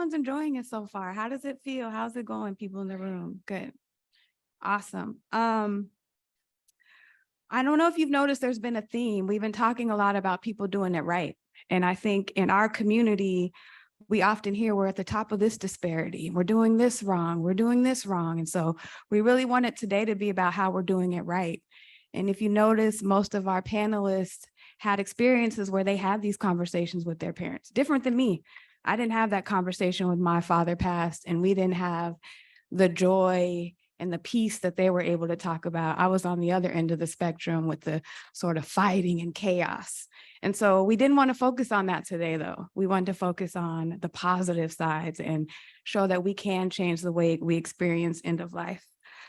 everyone's enjoying it so far. How does it feel? How's it going, people in the room? Good. Awesome. I don't know if you've noticed there's been a theme. We've been talking a lot about people doing it right. And I think in our community, we often hear we're at the top of this disparity. We're doing this wrong. We're doing this wrong. And so we really want it today to be about how we're doing it right. And if you notice, most of our panelists had experiences where they had these conversations with their parents, different than me. I didn't have that conversation with my father passed, and we didn't have the joy and the peace that they were able to talk about. I was on the other end of the spectrum with the sort of fighting and chaos. And so we didn't want to focus on that today, though. We wanted to focus on the positive sides and show that we can change the way we experience end of life.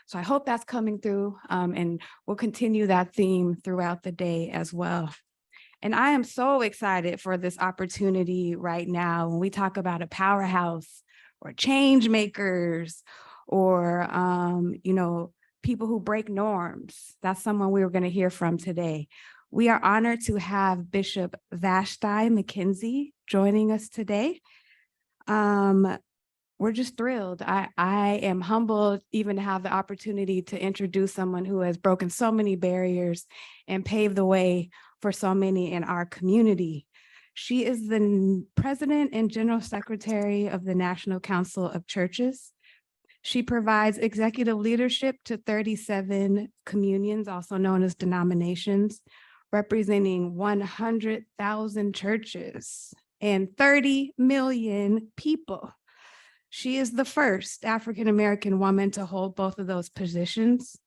So I hope that's coming through, and we'll continue that theme throughout the day as well. And I am so excited for this opportunity right now when we talk about a powerhouse or change makers or, people who break norms. That's someone we were going to hear from today. We are honored to have Bishop Vashti McKenzie joining us today. We're just thrilled. I am humbled even to have the opportunity to introduce someone who has broken so many barriers and paved the way for so many in our community. She is the president and general secretary of the National Council of Churches. She provides executive leadership to 37 communions, also known as denominations, representing 100,000 churches and 30 million people. She is the first African-American woman to hold both of those positions.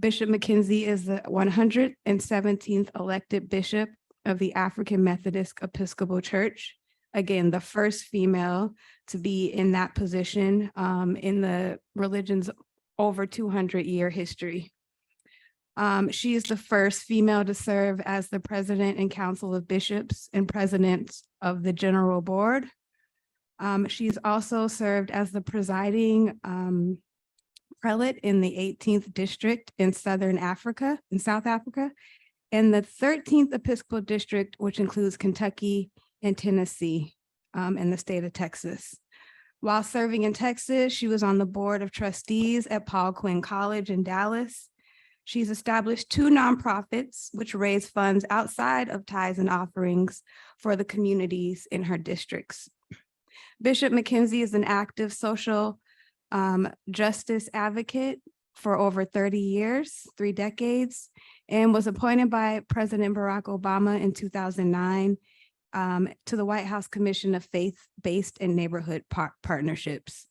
Bishop McKenzie is the 117th elected bishop of the African Methodist Episcopal Church. Again, the first female to be in that position in the religion's over 200-year history. She is the first female to serve as the president and council of bishops and president of the general board. She's also served as the presiding prelate in the 18th district in South Africa, and the 13th Episcopal district, which includes Kentucky and Tennessee, and the state of Texas. While serving in Texas, she was on the board of trustees at Paul Quinn College in Dallas. She's established 2 nonprofits, which raise funds outside of tithes and offerings for the communities in her districts. Bishop McKenzie is an active social justice advocate for over 30 years, 3 decades, and was appointed by President Barack Obama in 2009 to the White House Commission of Faith-Based and Neighborhood Partnerships.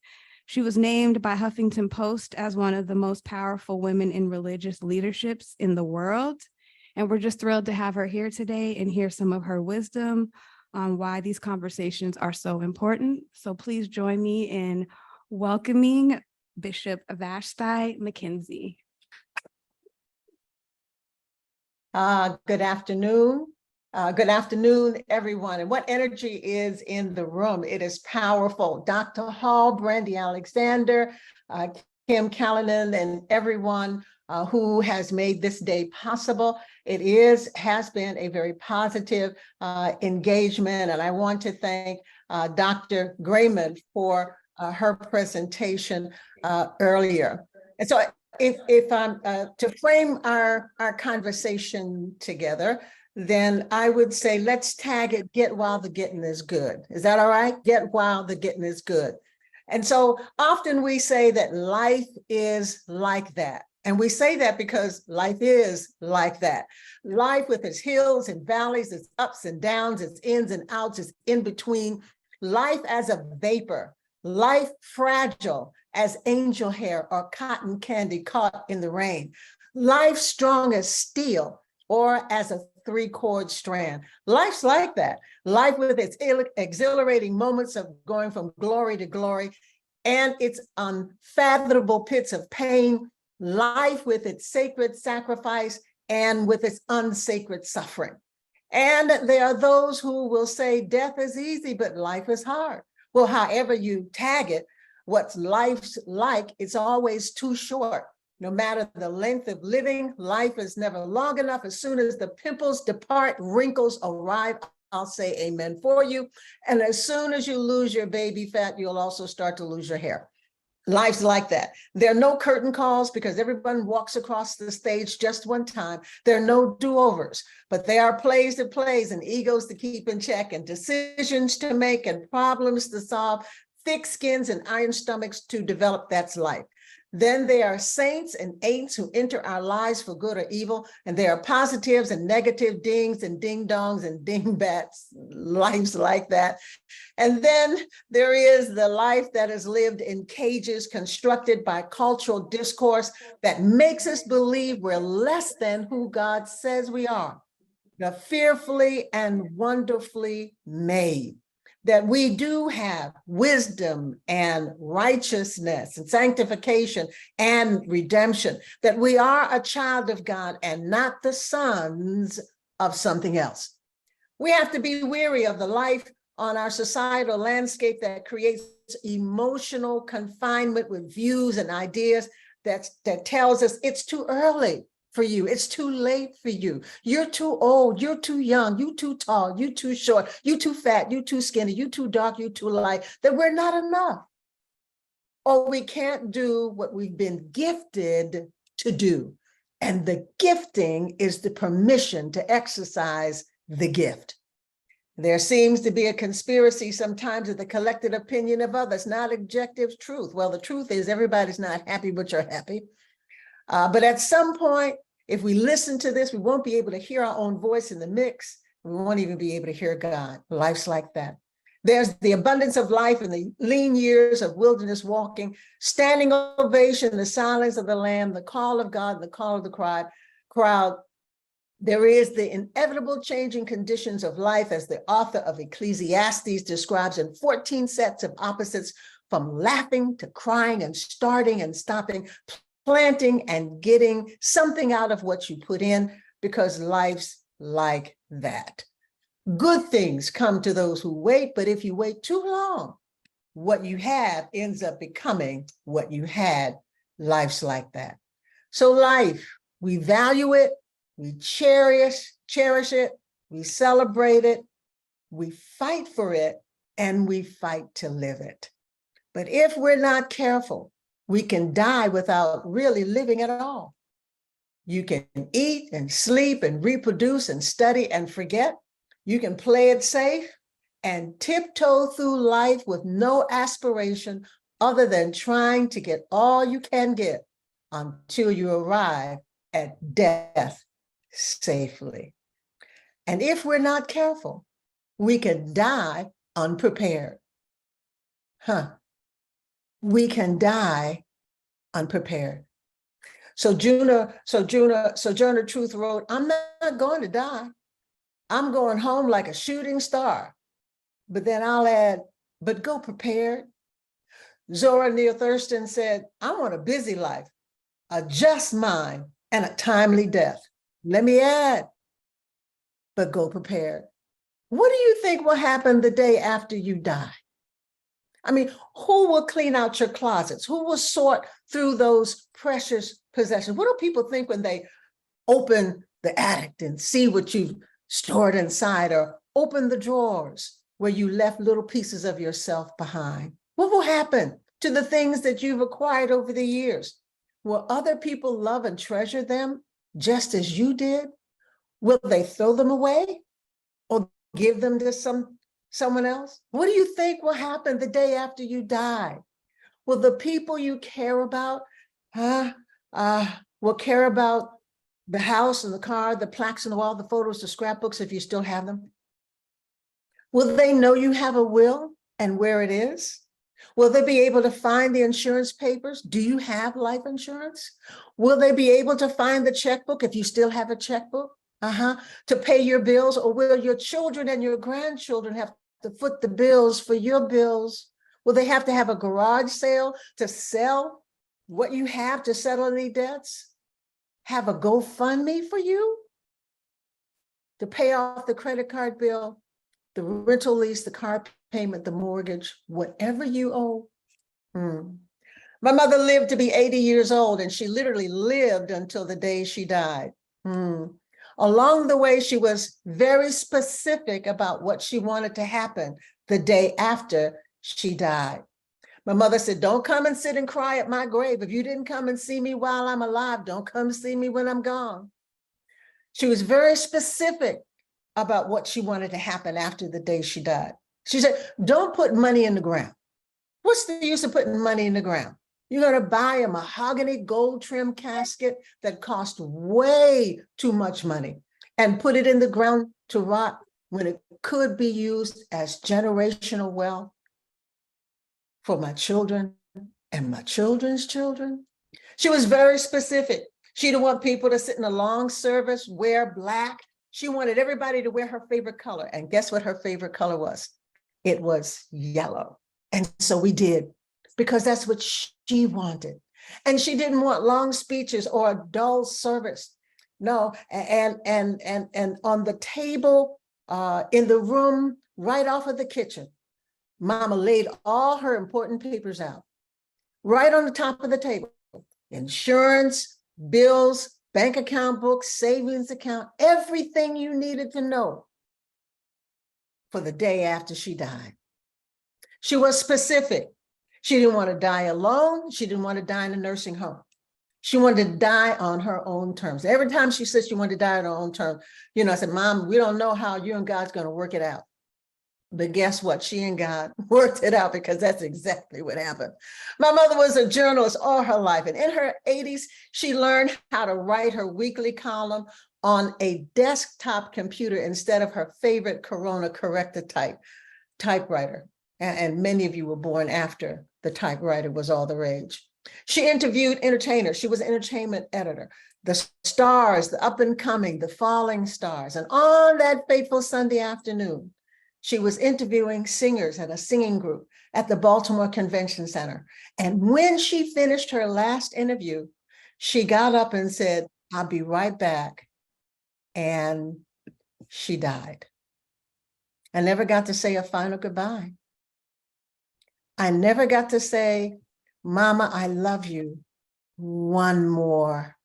She was named by Huffington Post as one of the most powerful women in religious leaderships in the world. And we're just thrilled to have her here today and hear some of her wisdom on why these conversations are so important. So please join me in welcoming Bishop Vashti McKenzie. Good afternoon. Good afternoon, everyone. And what energy is in the room? It is powerful. Dr. Hall, Brandy Alexander, Kim Callanan, and everyone who has made this day possible. It has been a very positive engagement. And I want to thank Dr. Grayman for her presentation earlier. And so if I'm to frame our conversation together, then I would say, let's tag it, get while the getting is good. Is that all right? Get while the getting is good. And so often we say that life is like that. And we say that because life is like that. Life with its hills and valleys, its ups and downs, its ins and outs, its in between. Life as a vapor, life fragile as angel hair or cotton candy caught in the rain. Life strong as steel or as a 3-chord strand. Life's like that. Life with its exhilarating moments of going from glory to glory and its unfathomable pits of pain. Life with its sacred sacrifice and with its unsacred suffering. And there are those who will say death is easy, but life is hard. Well, however you tag it, what's life's like, it's always too short. No matter the length of living, life is never long enough. As soon as the pimples depart, wrinkles arrive I'll say amen for you. And as soon as you lose your baby fat, you'll also start to lose your hair. Life's like that. There are no curtain calls because everyone walks across the stage just one time. There are no do-overs, but there are plays to plays and egos to keep in check and decisions to make and problems to solve, thick skins and iron stomachs to develop. That's life. Then there are saints and ain'ts who enter our lives for good or evil. And there are positives and negative dings and ding dongs and dingbats. Life's like that. And then there is the life that is lived in cages constructed by cultural discourse that makes us believe we're less than who God says we are. The fearfully and wonderfully made. That we do have wisdom and righteousness and sanctification and redemption, that we are a child of God and not the sons of something else. We have to be weary of the life on our societal landscape that creates emotional confinement with views and ideas that tells us it's too early for you. It's too late for you. You're too old. You're too young. You too tall. You too short. You too fat. You too skinny. You too dark. You too light. That we're not enough. Or we can't do what we've been gifted to do. And the gifting is the permission to exercise the gift. There seems to be a conspiracy sometimes of the collective opinion of others, not objective truth. Well, the truth is everybody's not happy, but you're happy. But at some point, if we listen to this, we won't be able to hear our own voice in the mix. We won't even be able to hear God. Life's like that. There's the abundance of life in the lean years of wilderness walking, standing ovation, the silence of the Lamb, the call of God, the call of the crowd. There is the inevitable changing conditions of life, as the author of Ecclesiastes describes in 14 sets of opposites, from laughing to crying and starting and stopping, planting and getting something out of what you put in, because life's like that. Good things come to those who wait, but if you wait too long, what you have ends up becoming what you had. Life's like that. So life, we value it, we cherish it, we celebrate it, we fight for it, and we fight to live it. But if we're not careful, we can die without really living at all. You can eat and sleep and reproduce and study and forget. You can play it safe and tiptoe through life with no aspiration other than trying to get all you can get until you arrive at death safely. And if we're not careful, we can die unprepared. We can die unprepared. Sojourner Truth wrote, I'm not going to die. I'm going home like a shooting star. But then I'll add, but go prepared. Zora Neale Thurston said, I want a busy life, a just mind, and a timely death. Let me add, but go prepared. What do you think will happen the day after you die? I mean, who will clean out your closets? Who will sort through those precious possessions? What do people think when they open the attic and see what you've stored inside, or open the drawers where you left little pieces of yourself behind? What will happen to the things that you've acquired over the years? Will other people love and treasure them just as you did? Will they throw them away or give them to someone else? What do you think will happen the day after you die? Will the people you care about will care about the house and the car, the plaques on the wall, the photos, the scrapbooks, if you still have them? Will they know you have a will and where it is? Will they be able to find the insurance papers? Do you have life insurance? Will they be able to find the checkbook if you still have a checkbook? To pay your bills? Or will your children and your grandchildren have to foot the bills for your bills? Will they have to have a garage sale to sell what you have to settle any debts? Have a GoFundMe for you to pay off the credit card bill, the rental lease, the car payment, the mortgage, whatever you owe? My mother lived to be 80 years old, and she literally lived until the day she died. Along the way, she was very specific about what she wanted to happen the day after she died. My mother said, don't come and sit and cry at my grave. If you didn't come and see me while I'm alive, don't come see me when I'm gone. She was very specific about what she wanted to happen after the day she died. She said, don't put money in the ground. What's the use of putting money in the ground? You're going to buy a mahogany gold trim casket that cost way too much money and put it in the ground to rot when it could be used as generational wealth for my children and my children's children. She was very specific. She didn't want people to sit in a long service, wear black. She wanted everybody to wear her favorite color. And guess what her favorite color was? It was yellow. And so we did, because that's what she wanted. And she didn't want long speeches or a dull service. No, and on the table in the room right off of the kitchen, Mama laid all her important papers out right on the top of the table. Insurance, bills, bank account books, savings account, everything you needed to know for the day after she died. She was specific. She didn't want to die alone. She didn't want to die in a nursing home. She wanted to die on her own terms. Every time she said she wanted to die on her own terms, I said, Mom, we don't know how you and God's going to work it out. But guess what? She and God worked it out, because that's exactly what happened. My mother was a journalist all her life. And in her 80s, she learned how to write her weekly column on a desktop computer instead of her favorite Corona corrector typewriter. And many of you were born after the typewriter was all the rage. She interviewed entertainers. She was an entertainment editor. The stars, the up and coming, the falling stars. And on that fateful Sunday afternoon, she was interviewing singers at a singing group at the Baltimore Convention Center. And when she finished her last interview, she got up and said, I'll be right back. And she died. I never got to say a final goodbye. I never got to say, Mama, I love you one more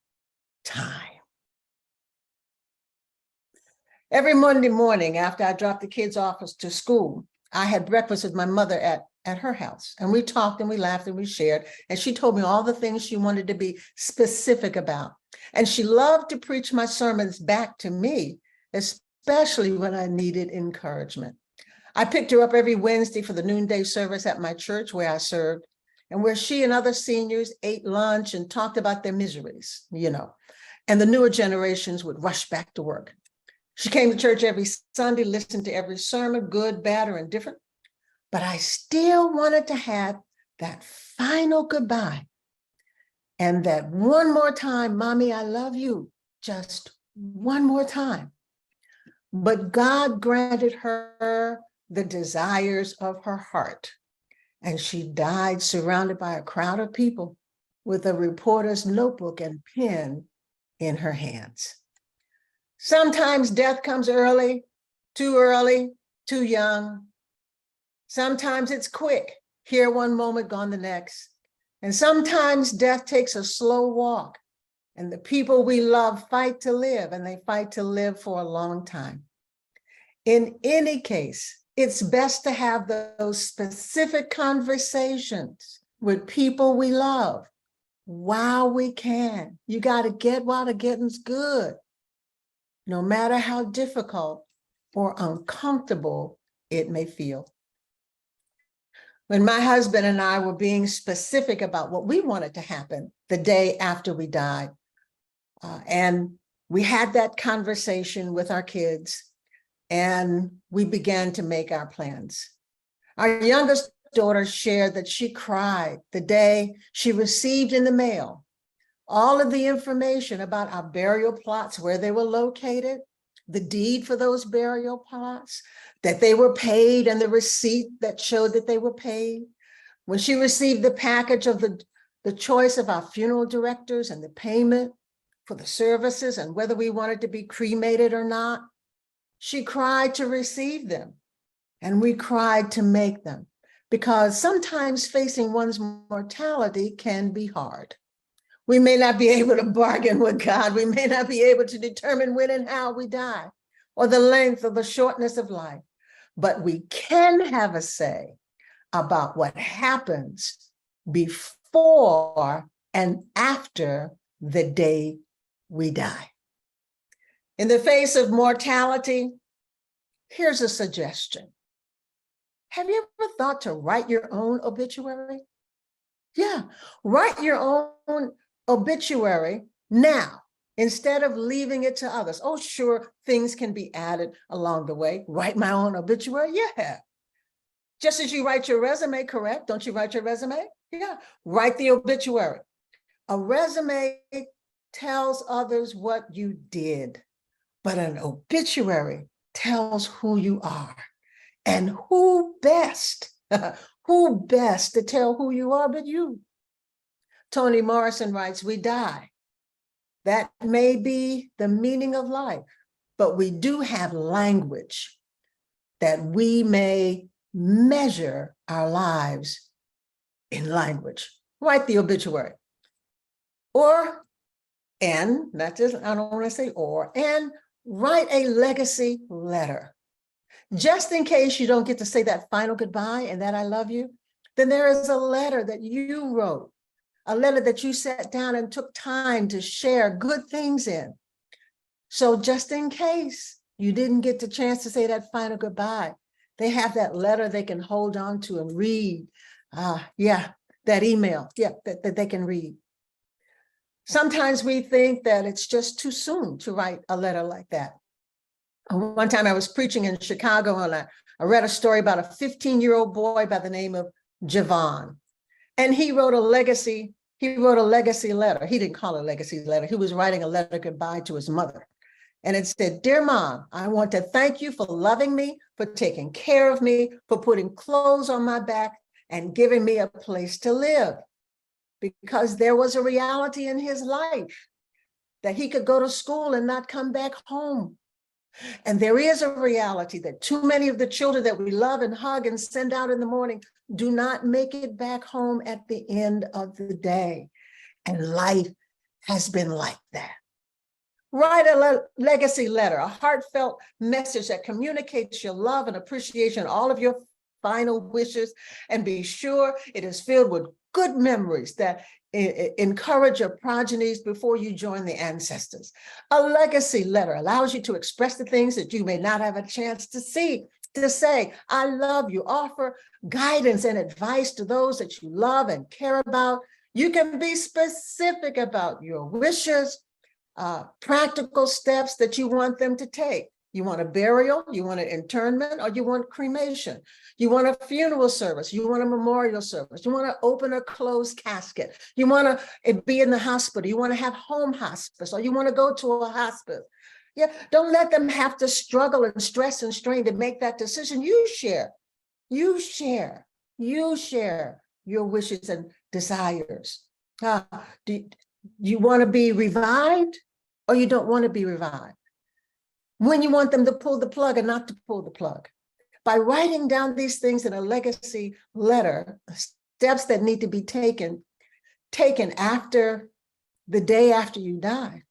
time. Every Monday morning after I dropped the kids off to school, I had breakfast with my mother at her house. And we talked and we laughed and we shared. And she told me all the things she wanted to be specific about. And she loved to preach my sermons back to me, especially when I needed encouragement. I picked her up every Wednesday for the noonday service at my church where I served, and where she and other seniors ate lunch and talked about their miseries, and the newer generations would rush back to work. She came to church every Sunday, listened to every sermon, good, bad, or indifferent. But I still wanted to have that final goodbye. And that one more time, Mommy, I love you, just one more time. But God granted her the desires of her heart. And she died surrounded by a crowd of people with a reporter's notebook and pen in her hands. Sometimes death comes early, too young. Sometimes it's quick, here one moment, gone the next. And sometimes death takes a slow walk, and the people we love fight to live, and they fight to live for a long time. In any case, it's best to have those specific conversations with people we love while we can. You got to get while the getting's good, no matter how difficult or uncomfortable it may feel. When my husband and I were being specific about what we wanted to happen the day after we died, and we had that conversation with our kids, and we began to make our plans. Our youngest daughter shared that she cried the day she received in the mail all of the information about our burial plots, where they were located, the deed for those burial plots, that they were paid, and the receipt that showed that they were paid. When she received the package of the choice of our funeral directors and the payment for the services and whether we wanted to be cremated or not, she cried to receive them, and we cried to make them, because sometimes facing one's mortality can be hard. We may not be able to bargain with God. We may not be able to determine when and how we die, or the length or the shortness of life, but we can have a say about what happens before and after the day we die. In the face of mortality, here's a suggestion. Have you ever thought to write your own obituary? Yeah, write your own obituary now, instead of leaving it to others. Oh, sure, things can be added along the way. Write my own obituary? Yeah. Just as you write your resume, correct? Don't you write your resume? Yeah, write the obituary. A resume tells others what you did, but an obituary tells who you are. And who best to tell who you are but you? Toni Morrison writes, we die. That may be the meaning of life, but we do have language that we may measure our lives in language. Write the obituary. Or, and not just, I don't want to say or, and write a legacy letter. Just in case you don't get to say that final goodbye and that I love you, then there is a letter that you wrote, a letter that you sat down and took time to share good things in. So just in case you didn't get the chance to say that final goodbye, they have that letter they can hold on to and read. That email, that they can read. Sometimes we think that it's just too soon to write a letter like that. One time I was preaching in Chicago and I read a story about a 15-year-old boy by the name of Javon. And he wrote a legacy letter. He didn't call it a legacy letter. He was writing a letter goodbye to his mother. And it said, "Dear Mom, I want to thank you for loving me, for taking care of me, for putting clothes on my back and giving me a place to live." Because there was a reality in his life that he could go to school and not come back home. And there is a reality that too many of the children that we love and hug and send out in the morning do not make it back home at the end of the day. And life has been like that. Write a legacy letter, a heartfelt message that communicates your love and appreciation, all of your final wishes, and be sure it is filled with good memories that encourage your progenies before you join the ancestors. A legacy letter allows you to express the things that you may not have a chance to say, I love you, offer guidance and advice to those that you love and care about. You can be specific about your wishes, practical steps that you want them to take. You want a burial, you want an internment, or you want cremation. You want a funeral service, you want a memorial service, you want to open or close casket. You want to be in the hospital, you want to have home hospice, or you want to go to a hospice. Yeah, don't let them have to struggle and stress and strain to make that decision. You share your wishes and desires. Do you want to be revived, or you don't want to be revived? When you want them to pull the plug or not to pull the plug. By writing down these things in a legacy letter, steps that need to be taken after the day after you die,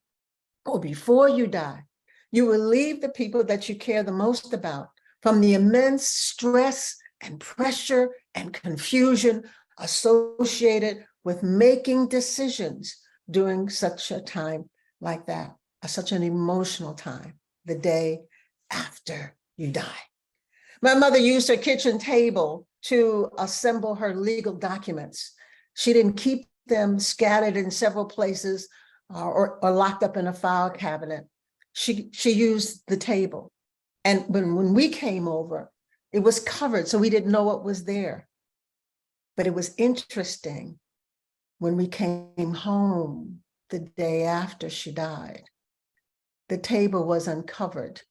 or before you die, you relieve the people that you care the most about from the immense stress and pressure and confusion associated with making decisions during such a time like that, such an emotional time, the day after you die. My mother used her kitchen table to assemble her legal documents. She didn't keep them scattered in several places or locked up in a file cabinet. She used the table. And when we came over, it was covered, so we didn't know what was there. But it was interesting when we came home the day after she died. The table was uncovered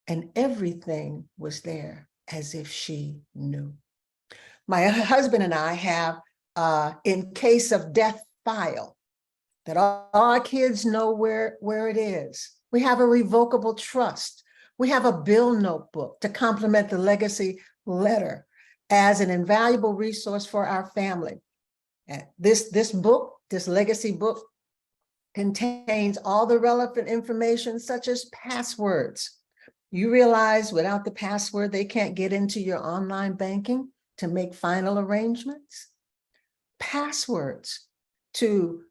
and everything was there as if she knew. My husband and I have, in case of death file, that all our kids know where it is. We have a revocable trust. We have a bill notebook to complement the legacy letter as an invaluable resource for our family. And this book, this legacy book, contains all the relevant information such as passwords. You realize without the password, they can't get into your online banking to make final arrangements. Passwords to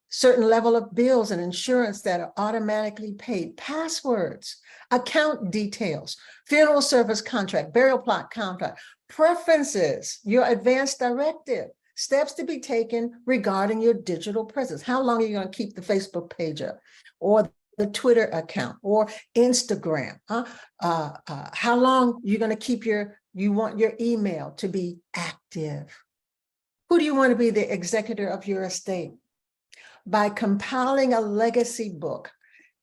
certain level of bills and insurance that are automatically paid. Passwords, account details, funeral service contract, burial plot contract, preferences, your advance directive, steps to be taken regarding your digital presence. How long are you going to keep the Facebook page up, or the Twitter account, or Instagram? How long you're going to keep you want your email to be active? Who do you want to be the executor of your estate? By compiling a legacy book,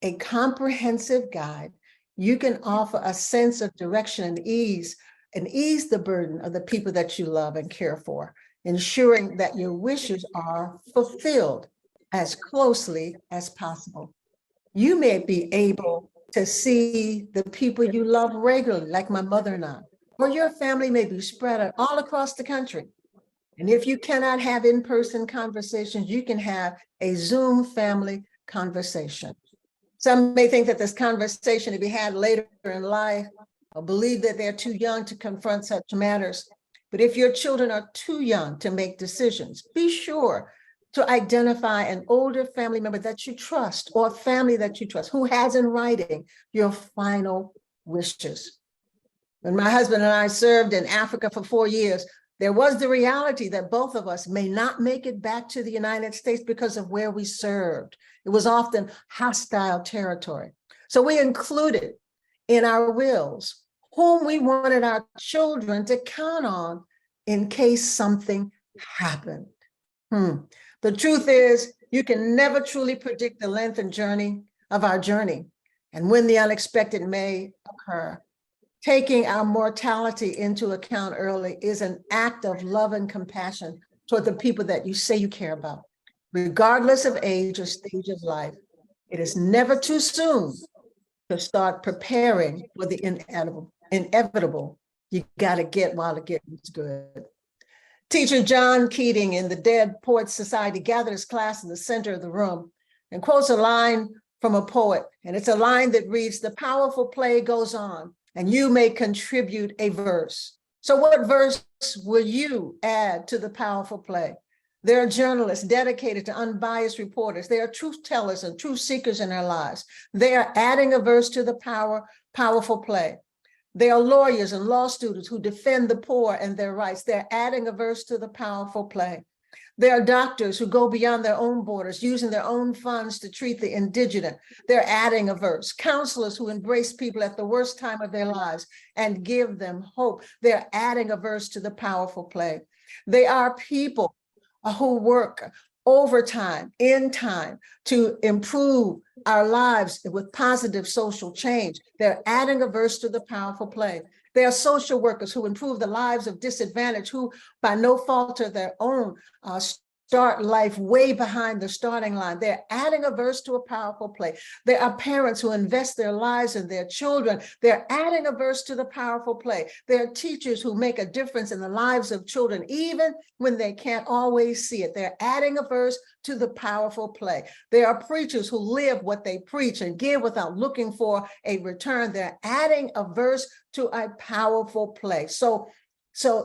a comprehensive guide, you can offer a sense of direction and ease the burden of the people that you love and care for, ensuring that your wishes are fulfilled as closely as possible. You may be able to see the people you love regularly, like my mother and I, or your family may be spread out all across the country. And if you cannot have in-person conversations, you can have a Zoom family conversation. Some may think that this conversation to be had later in life, or believe that they're too young to confront such matters. But if your children are too young to make decisions, be sure to identify an older family member that you trust, or family that you trust, who has in writing your final wishes. When my husband and I served in Africa for 4 years, there was the reality that both of us may not make it back to the United States because of where we served. It was often hostile territory. So we included in our wills whom we wanted our children to count on in case something happened. The truth is, you can never truly predict the length and journey of our journey, and when the unexpected may occur. Taking our mortality into account early is an act of love and compassion toward the people that you say you care about, regardless of age or stage of life. It is never too soon to start preparing for the inevitable. You got to get while the getting's good. Teacher John Keating in the Dead Poets Society gathered his class in the center of the room and quotes a line from a poet. And it's a line that reads, "The powerful play goes on, and you may contribute a verse." So what verse will you add to the powerful play? There are journalists dedicated to unbiased reporters. There are truth tellers and truth seekers in our lives. They are adding a verse to the powerful play. There are lawyers and law students who defend the poor and their rights. They're adding a verse to the powerful play. There are doctors who go beyond their own borders, using their own funds to treat the indigent. They're adding a verse. Counselors who embrace people at the worst time of their lives and give them hope. They're adding a verse to the powerful play. They are people who work overtime, in time, to improve our lives with positive social change. They're adding a verse to the powerful play. There are social workers who improve the lives of disadvantaged, who by no fault of their own start life way behind the starting line. They're adding a verse to a powerful play. There are parents who invest their lives in their children. They're adding a verse to the powerful play. There are teachers who make a difference in the lives of children, even when they can't always see it. They're adding a verse to the powerful play. There are preachers who live what they preach and give without looking for a return. They're adding a verse to a powerful play. So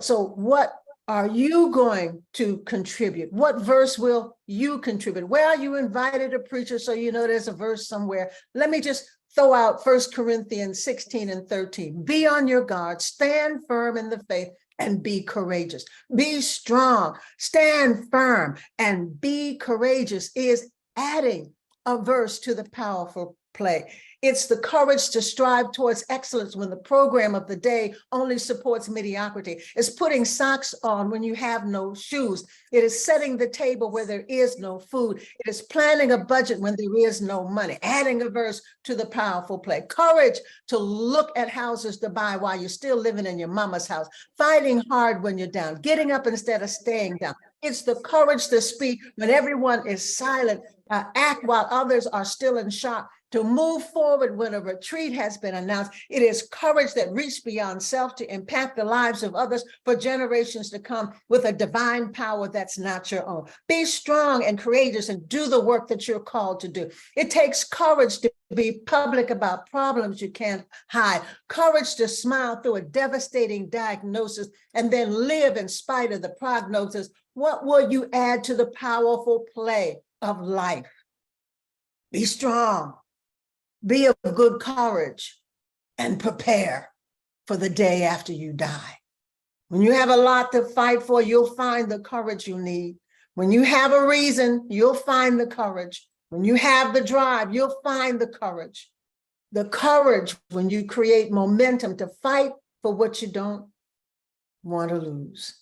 what are you going to contribute? What verse will you contribute? Where are you invited to preacher so you know there's a verse somewhere? Let me just throw out 1 Corinthians 16 and 13. Be on your guard, stand firm in the faith, and be courageous. Be strong, stand firm, and be courageous is adding a verse to the powerful play. It's the courage to strive towards excellence when the program of the day only supports mediocrity. It's putting socks on when you have no shoes. It is setting the table where there is no food. It is planning a budget when there is no money. Adding a verse to the powerful play. Courage to look at houses to buy while you're still living in your mama's house. Fighting hard when you're down. Getting up instead of staying down. It's the courage to speak when everyone is silent. Act while others are still in shock. to move forward when a retreat has been announced. It is courage that reaches beyond self to impact the lives of others for generations to come with a divine power that's not your own. Be strong and courageous and do the work that you're called to do. It takes courage to be public about problems you can't hide, courage to smile through a devastating diagnosis and then live in spite of the prognosis. What will you add to the powerful play of life? Be strong. Be of good courage and prepare for the day after you die. When you have a lot to fight for, you'll find the courage you need. When you have a reason, you'll find the courage. When you have the drive, you'll find the courage. The courage when you create momentum to fight for what you don't want to lose.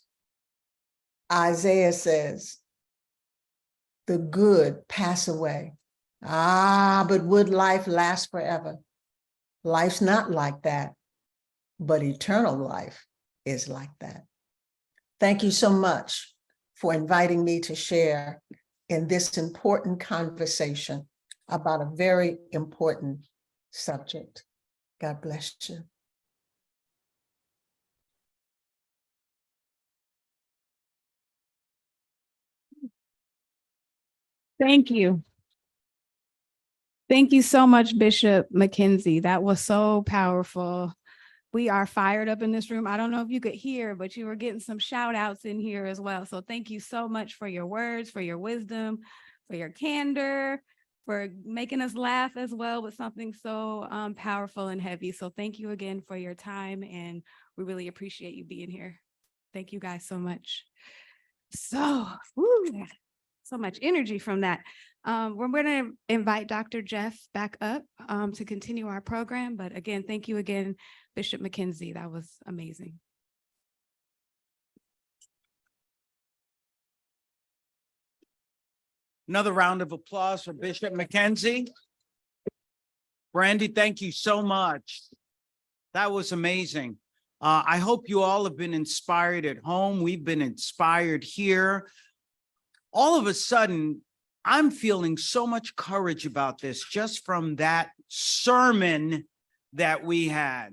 Isaiah says, the good pass away. But would life last forever? Life's not like that, but eternal life is like that. Thank you so much for inviting me to share in this important conversation about a very important subject. God bless you. Thank you. Thank you so much, Bishop McKenzie. That was so powerful. We are fired up in this room. I don't know if you could hear, but you were getting some shout outs in here as well. So thank you so much for your words, for your wisdom, for your candor, for making us laugh as well with something so powerful and heavy. So thank you again for your time, and we really appreciate you being here. Thank you guys so much. So, so much energy from that. We're going to invite Dr. Jeff back up to continue our program. But again, thank you again, Bishop McKenzie. That was amazing. Another round of applause for Bishop McKenzie. Brandy, thank you so much. That was amazing. I hope you all have been inspired at home. We've been inspired here. All of a sudden, I'm feeling so much courage about this just from that sermon that we had.